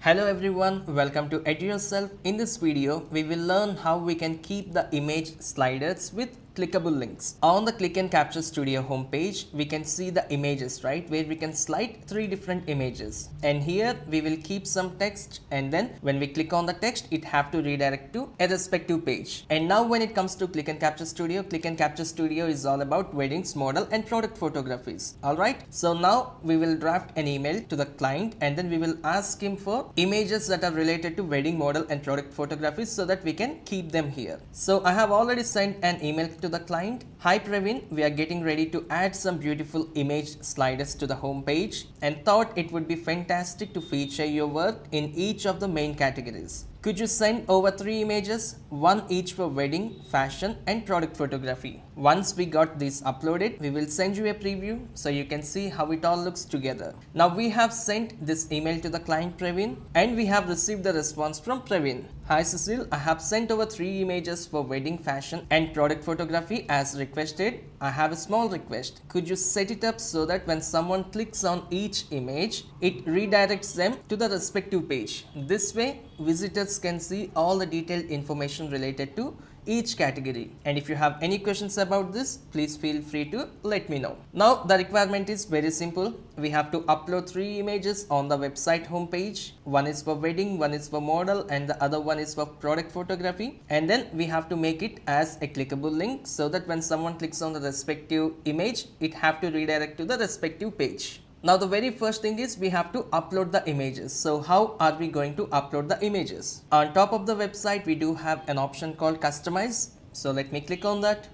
Hello everyone, welcome to Edurself. In this video, we will learn how we can keep the image sliders with clickable links. On the Click and Capture Studio homepage, we can see the images, right? Where we can slide three different images. And here we will keep some text, and then when we click on the text, it have to redirect to a respective page. And now when it comes to Click and Capture Studio is all about weddings, model and product photographies. Alright, so now we will draft an email to the client and then we will ask him for images that are related to wedding, model and product photographies so that we can keep them here. So I have already sent an email to the client. Hi Praveen, we are getting ready to add some beautiful image sliders to the home page and thought it would be fantastic to feature your work in each of the main categories. Could you send over 3 images, one each for wedding, fashion and product photography? Once we got this uploaded, we will send you a preview so you can see how it all looks together. Now we have sent this email to the client Praveen and we have received the response from Praveen. Hi Cecile, I have sent over 3 images for wedding, fashion and product photography as requested. I have a small request. Could you set it up so that when someone clicks on each image, it redirects them to the respective page. This way, visitors can see all the detailed information related to each category. And if you have any questions about this, please feel free to let me know. Now the requirement is very simple. We have to upload 3 images on the website homepage. One is for wedding, one is for model and the other one is for product photography. And then we have to make it as a clickable link so that when someone clicks on the respective image, it have to redirect to the respective page. Now the very first thing is we have to upload the images. So how are we going to upload the images? On top of the website we do have an option called customize. So let me click on that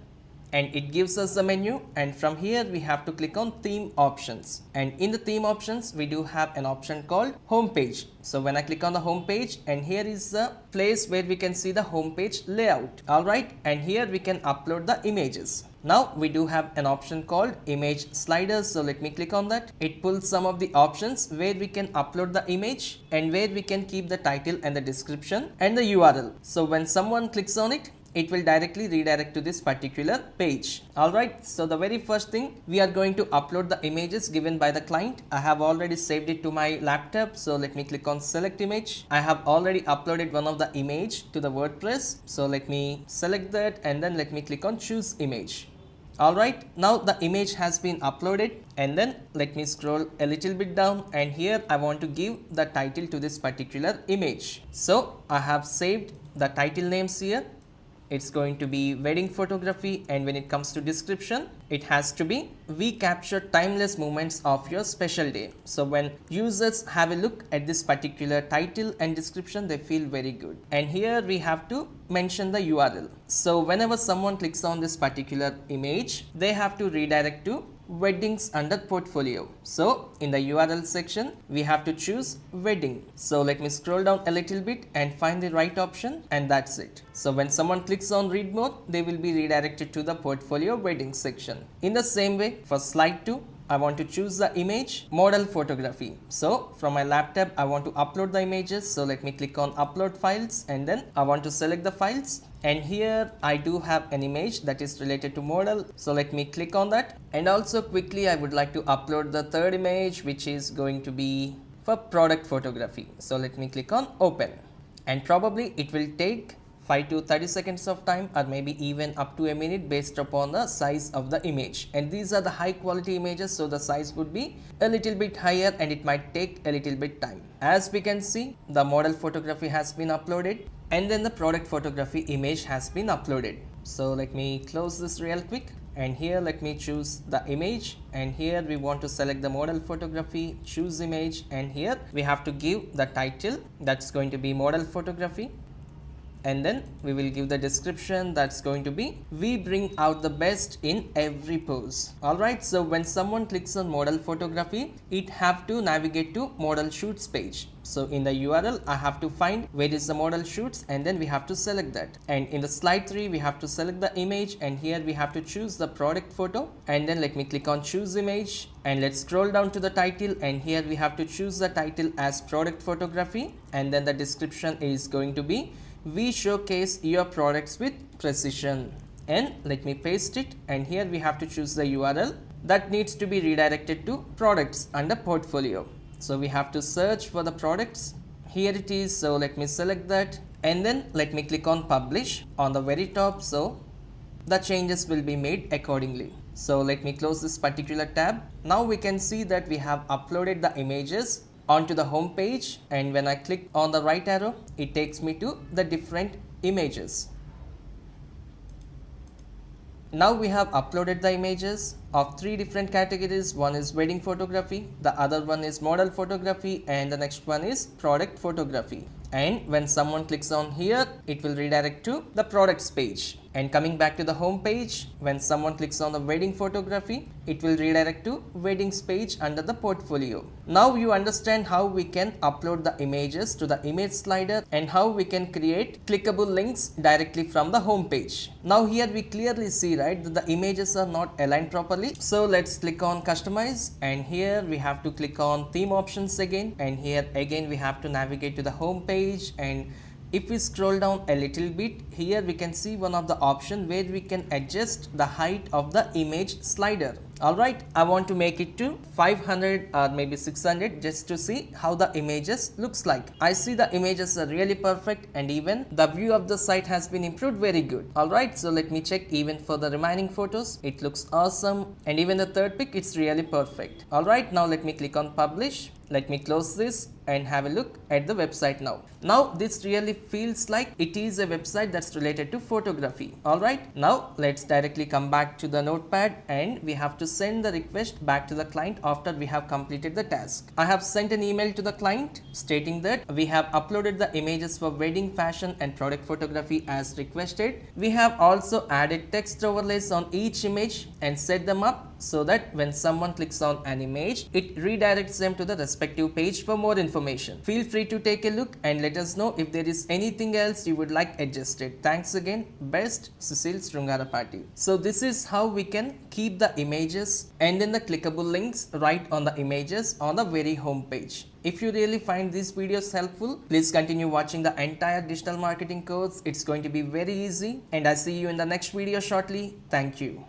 and it gives us the menu, and from here we have to click on theme options, and in the theme options we do have an option called homepage. So when I click on the homepage, and here is the place where we can see the homepage layout. Alright, and here we can upload the images. Now we do have an option called image sliders. So let me click on that. It pulls some of the options where we can upload the image and where we can keep the title and the description and the URL. So when someone clicks on it, it will directly redirect to this particular page. Alright, so the very first thing, we are going to upload the images given by the client. I have already saved it to my laptop. So let me click on select image. I have already uploaded one of the image to the WordPress. So let me select that and then let me click on choose image. Alright, now the image has been uploaded, and then let me scroll a little bit down, and here I want to give the title to this particular image. So I have saved the title names here. It's going to be wedding photography, and when it comes to description, it has to be we capture timeless moments of your special day. So when users have a look at this particular title and description, they feel very good. And here we have to mention the URL. So whenever someone clicks on this particular image, they have to redirect to weddings under portfolio. So in the URL section we have to choose wedding. So let me scroll down a little bit and find the right option, and that's it. So when someone clicks on read more, they will be redirected to the portfolio wedding section. In the same way, for slide 2, I want to choose the image model photography. So from my laptop I want to upload the images. So let me click on upload files, and then I want to select the files, and here I do have an image that is related to model. So let me click on that, and also quickly I would like to upload the third image, which is going to be for product photography. So let me click on open, and probably it will take 5 to 30 seconds of time, or maybe even up to a minute based upon the size of the image. And these are the high quality images, so the size would be a little bit higher and it might take a little bit time. As we can see, the model photography has been uploaded, and then the product photography image has been uploaded. So let me close this real quick, and here let me choose the image, and here we want to select the model photography, choose image, and here we have to give the title that's going to be model photography, and then we will give the description that's going to be we bring out the best in every pose. Alright, so when someone clicks on model photography, it have to navigate to model shoots page. So in the URL I have to find where is the model shoots, and then we have to select that. And in the slide 3 we have to select the image, and here we have to choose the product photo, and then let me click on choose image, and let's scroll down to the title, and here we have to choose the title as product photography, and then the description is going to be we showcase your products with precision, and let me paste it, and here we have to choose the URL that needs to be redirected to products under portfolio. So we have to search for the products here it is. So let me select that and then let me click on publish on the very top. So the changes will be made accordingly. So let me close this particular tab. Now we can see that we have uploaded the images onto the home page, and when I click on the right arrow, it takes me to the different images. Now we have uploaded the images of 3 different categories. One is wedding photography, the other one is model photography, and the next one is product photography. And when someone clicks on here, it will redirect to the products page. And coming back to the home page, when someone clicks on the wedding photography, it will redirect to weddings page under the portfolio. Now you understand how we can upload the images to the image slider and how we can create clickable links directly from the home page. Now here we clearly see, right, that the images are not aligned properly. So let's click on customize, and here we have to click on theme options again, and here again we have to navigate to the home page. And if we scroll down a little bit, here we can see one of the option where we can adjust the height of the image slider. Alright, I want to make it to 500 or maybe 600 just to see how the images looks like. I see the images are really perfect, and even the view of the site has been improved very good. Alright, so let me check even for the remaining photos. It looks awesome, and even the third pic, it's really perfect. Alright, now let me click on publish. Let me close this and have a look at the website now. Now this really feels like it is a website that's related to photography. Alright, now let's directly come back to the notepad, and we have to send the request back to the client after we have completed the task. I have sent an email to the client stating that we have uploaded the images for wedding, fashion and product photography as requested. We have also added text overlays on each image and set them up so that when someone clicks on an image, it redirects them to the respective page for more information. Feel free to take a look and let us know if there is anything else you would like adjusted. Thanks again. Best, Cecile Srungarapati. So this is how we can keep the images and then the clickable links right on the images on the very home page. If you really find these videos helpful, please continue watching the entire digital marketing course. It's going to be very easy, and I see you in the next video shortly. Thank you.